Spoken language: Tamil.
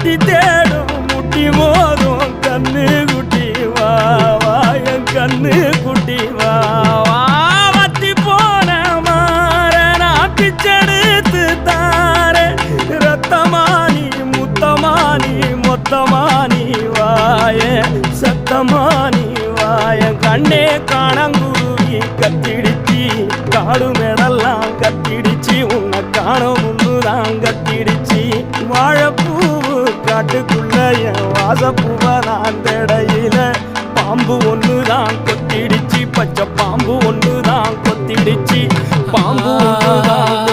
முட்டி தேடும் முட்டி மோதும் கண்ணு குட்டி வா வா என் கண்ணு குட்டி வா வா வத்தி போன மாற நான் பிச்செடுத்து தார ரத்தமானி முத்தமானி மொத்தமானி வாய சத்தமானி வாய கண்ணே காணங்குருவி கத்திடுச்சி காடு மேடெல்லாம் கத்திடுச்சி உன்னை காணும் முன்னுதான் கத்திடுச்சி வாழைப்பூவு காட்டுக்குள்ள என் வாசப்பூவதான் தடையில பாம்பு ஒண்ணுதான் கொத்திடுச்சி பச்சை பாம்பு ஒண்ணுதான் கொத்திடுச்சி பாம்பு ஒண்ணுதான்